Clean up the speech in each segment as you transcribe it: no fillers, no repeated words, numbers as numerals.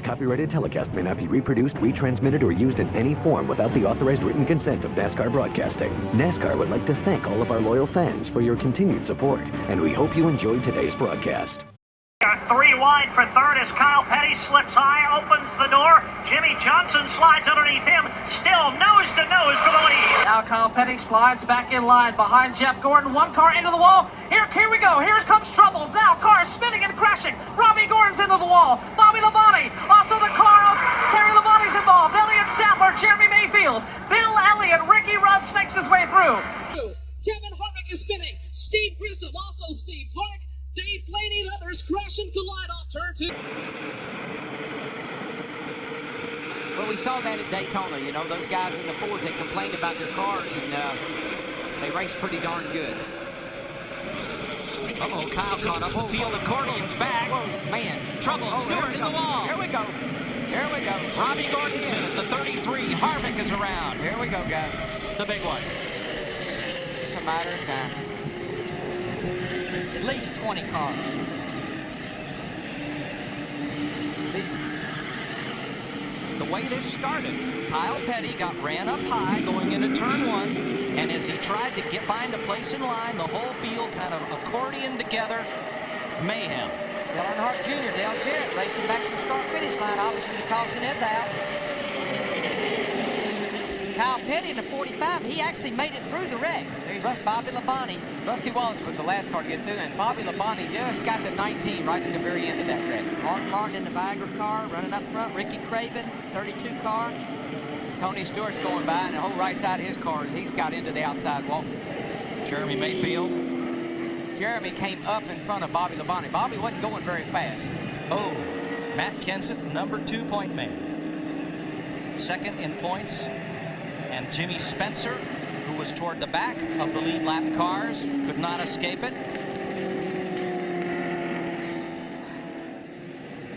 Copyrighted telecast may not be reproduced, retransmitted, or used in any form without the authorized written consent of NASCAR Broadcasting. NASCAR would like to thank all of our loyal fans for your continued support, and we hope you enjoyed today's broadcast. 3 wide for third as Kyle Petty slips high, opens the door. Jimmy Johnson slides underneath him, still nose to nose for the lead. Now Kyle Petty slides back in line behind Jeff Gordon. One car into the wall. Here we go. Here comes trouble. Now cars spinning and crashing. Robbie Gordon's into the wall. Bobby Labonte. Also the car of Terry Labonte's involved. Elliott Sadler, Jeremy Mayfield, Bill Elliott, Ricky Rudd snakes his way through. Kevin Harvick is spinning. Steve Grissom, also Steve Clark. Dave Blaney and others crash and collide off turn 2. Well, we saw that at Daytona. You know, those guys in the Fords, they complained about their cars, and they raced pretty darn good. Uh-oh, Kyle caught up. Field accordion's back. Whoa, man. Trouble, Stewart in the wall. Here we go. Here we go. Robbie Gordon's in at the 33. Harvick is around. Here we go, guys. The big one. It's a matter of time. At least 20 cars. The way this started, Kyle Petty got ran up high going into turn 1, and as he tried to find a place in line, the whole field kind of accordioned together. Mayhem. Dale Earnhardt Jr., Dale Jarrett racing back to the start-finish line. Obviously, the caution is out. Kyle Petty in the 45, he actually made it through the wreck. There's Bobby Labonte. Rusty Wallace was the last car to get through, and Bobby Labonte just got to 19 right at the very end of that wreck. Mark Martin in the Viagra car, running up front. Ricky Craven, 32 car. Tony Stewart's going by, and the whole right side of his car, he's got into the outside wall. Jeremy Mayfield. Jeremy came up in front of Bobby Labonte. Bobby wasn't going very fast. Oh, Matt Kenseth, number 2 point man. Second in points. And Jimmy Spencer, who was toward the back of the lead lap cars, could not escape it.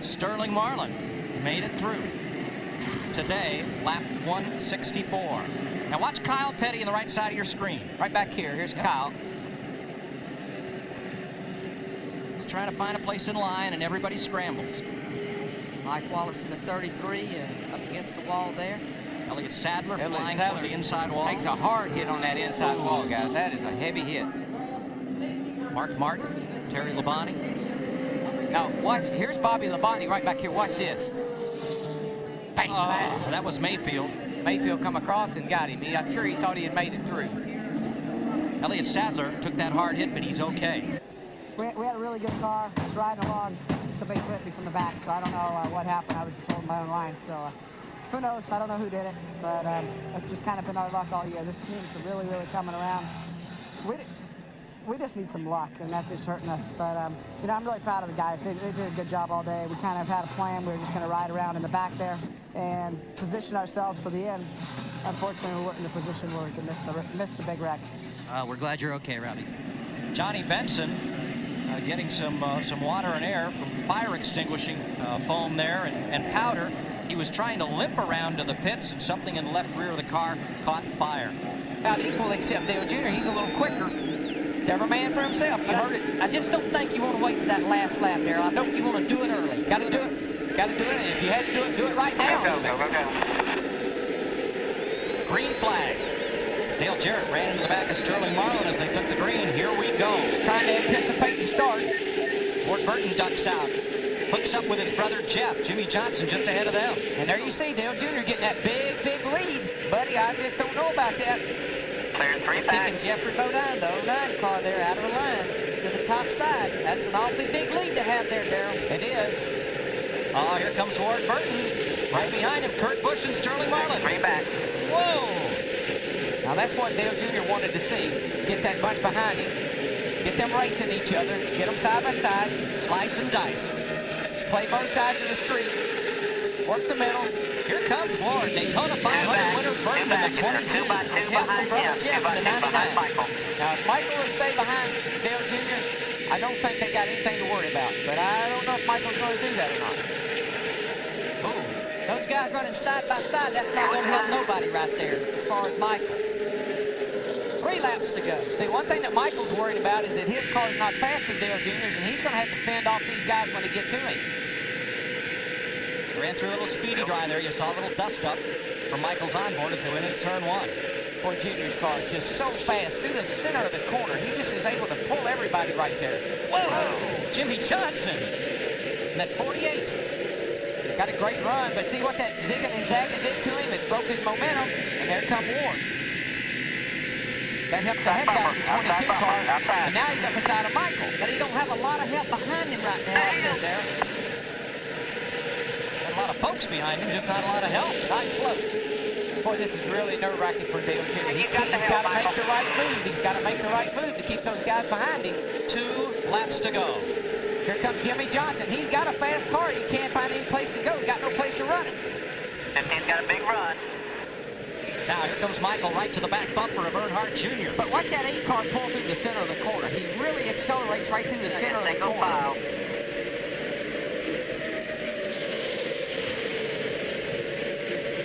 Sterling Marlin made it through. Today, lap 164. Now watch Kyle Petty on the right side of your screen. Right back here. Here's Kyle. He's trying to find a place in line, and everybody scrambles. Mike Wallace in the 33, up against the wall there. Elliott Sadler flying Sadler toward the inside wall. Takes a hard hit on that inside wall, guys. That is a heavy hit. Mark Martin, Terry Labonte. Now, watch. Here's Bobby Labonte right back here. Watch this. Bang, bang. That was Mayfield. Mayfield come across and got him. I'm sure he thought he had made it through. Elliott Sadler took that hard hit, but he's okay. We had a really good car. I was riding along. Somebody clipped me from the back, so I don't know what happened. I was just holding my own line, so who knows? I don't know who did it, but it's just kind of been our luck all year. This team's really, really coming around. We just need some luck, and that's just hurting us. But, you know, I'm really proud of the guys. They did a good job all day. We kind of had a plan. We were just going to ride around in the back there and position ourselves for the end. Unfortunately, we weren't in the position where we could miss the big wreck. We're glad you're okay, Rowdy. Johnny Benson getting some water and air from fire extinguishing foam there and powder. He was trying to limp around to the pits, and something in the left rear of the car caught fire. About equal except Dale Jr. He's a little quicker. It's every man for himself. You heard it. I just don't think you want to wait to that last lap, Daryl. I think you want to do it early. Got to do it. Got to do it. And if you had to do it right now. Go. Green flag. Dale Jarrett ran into the back of Sterling Marlin as they took the green. Here we go. Trying to anticipate the start. Ward Burton ducks out. Hooks up with his brother Jeff. Jimmy Johnson just ahead of them. And there you see Dale Jr. getting that big, big lead. Buddy, I just don't know about that. Clear 3 back. Kicking Jeffrey Bodine, the 09 car there, out of the line. He's to the top side. That's an awfully big lead to have there, Daryl. It is. Oh, here comes Ward Burton. Right behind him, Kurt Busch and Sterling Marlin. 3 back. Whoa! Now that's what Dale Jr. wanted to see. Get that bunch behind him. Get them racing each other. Get them side by side. Slice and dice. Play both sides of the street. Work the middle. Here comes Ward. Daytona 500 winner Burton in the 22. Brother Jeff in the 99. Now, if Michael will stay behind Dale Jr., I don't think they got anything to worry about. But I don't know if Michael's going to do that or not. Oh, Those guys running side by side, that's not going to help nobody right there as far as Michael. 3 laps to go. See, one thing that Michael's worried about is that his car's not fast as Dale Jr.'s, and he's going to have to fend off these guys when they get to him. ran through a little speedy dry there. You saw a little dust up from Michael's onboard as they went into turn 1. Boy, Junior's car is just so fast through the center of the corner. He just is able to pull everybody right there. Whoa! Jimmy Johnson. And that 48. Got a great run, but see what that zigging and zagging did to him? It broke his momentum, and there come Ward. That helped the heck out of the 22 car, and now he's up beside of Michael. But he don't have a lot of help behind him right now out there. Got a lot of folks behind him, just not a lot of help. Not close. Boy, this is really nerve-wracking for Dale Jr. He's got to make the right move. He's got to make the right move to keep those guys behind him. 2 laps to go. Here comes Jimmy Johnson. He's got a fast car. He can't find any place to go. Got no place to run it. 15's got a big run. Now here comes Michael right to the back bumper of Earnhardt Jr. But watch that 8 car pull through the center of the corner. He really accelerates right through the center of the corner.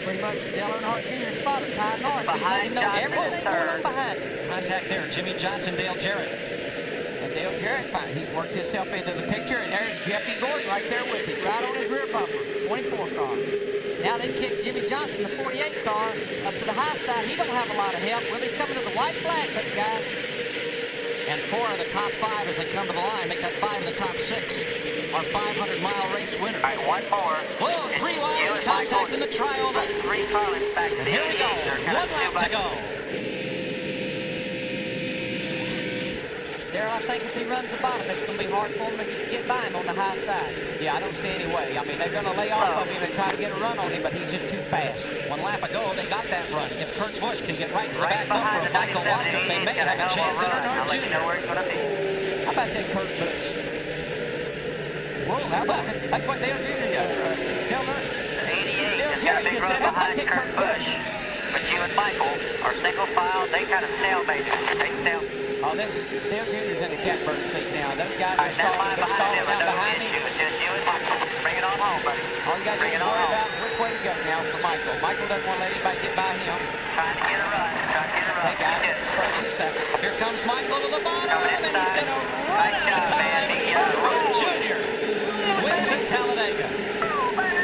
Pretty much Dale Earnhardt Jr. spotter, Ty Norris. He's letting him know everything going on behind him. Contact there, Jimmy Johnson, Dale Jarrett. And Dale Jarrett, he's worked himself into the picture, and there's Jeffy Gordon right there with him. Right on his rear bumper, 24 car. Now they've kicked Jimmy Johnson, the 48 car, up to the high side. He don't have a lot of help. We'll be coming to the white flag, but guys. And 4 of the top 5 as they come to the line, make that 5 of the top 6. Our 500-mile race winners. All right, 1 more. Whoa, 3 wide in contact in the trioval. 3 car back. And here we go, 1 lap to go. Darrell, I think if he runs the bottom, it's going to be hard for him to get by him on the high side. Yeah, I don't see any way. I mean, they're going to lay off of him and try to get a run on him, but he's just too fast. 1 lap ago, they got that run. If Kurt Busch can get right to the back bumper of Michael Waltrip, they may have a chance at Earnhardt Jr. How about that Kurt Busch? Whoa, how about it? That's what Dale Jr. does. Dale Jr. just said, how about that Kurt Busch? But you and Michael are single file. They kind of stalemated. They stale. Oh, this is Dale Jr.'s in the catbird seat now. Those guys are stalling out behind him. Just you and Michael. Bring it on home, buddy. All you got to do is worry about which way to go now for Michael. Michael doesn't want to let anybody get by him. Trying to get a run. They got it. First and second. Here comes Michael to the bottom, and he's going to run out of time. Earnhardt Jr. wins at Talladega.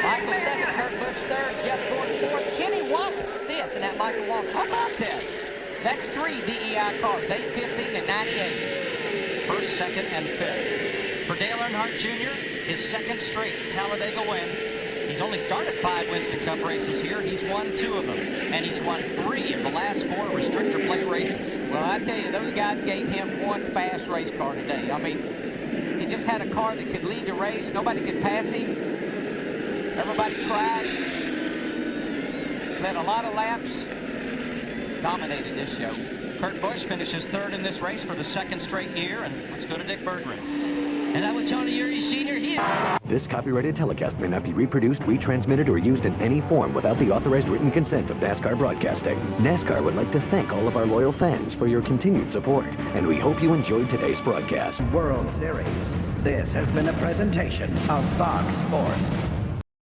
Michael second, Kurt Busch third, Jeff Gordon fourth, Kenny Wallace fifth, and that Michael Waltrip. How about that? That's 3 DEI cars, 8, 15, and 98. First, second, and fifth. For Dale Earnhardt Jr., his 2nd straight Talladega win. He's only started 5 Winston Cup races here. He's won 2 of them, and he's won 3 of the last 4 restrictor plate races. Well, I tell you, those guys gave him 1 fast race car today. I mean, he just had a car that could lead the race. Nobody could pass him. Everybody tried. Led a lot of laps. Dominated this show. Kurt Busch finishes 3rd in this race for the 2nd straight year, and let's go to Dick Berggren. And that was Tony Uri Sr. This copyrighted telecast may not be reproduced, retransmitted, or used in any form without the authorized written consent of NASCAR Broadcasting. NASCAR would like to thank all of our loyal fans for your continued support, and we hope you enjoyed today's broadcast. World Series. This has been a presentation of Fox Sports.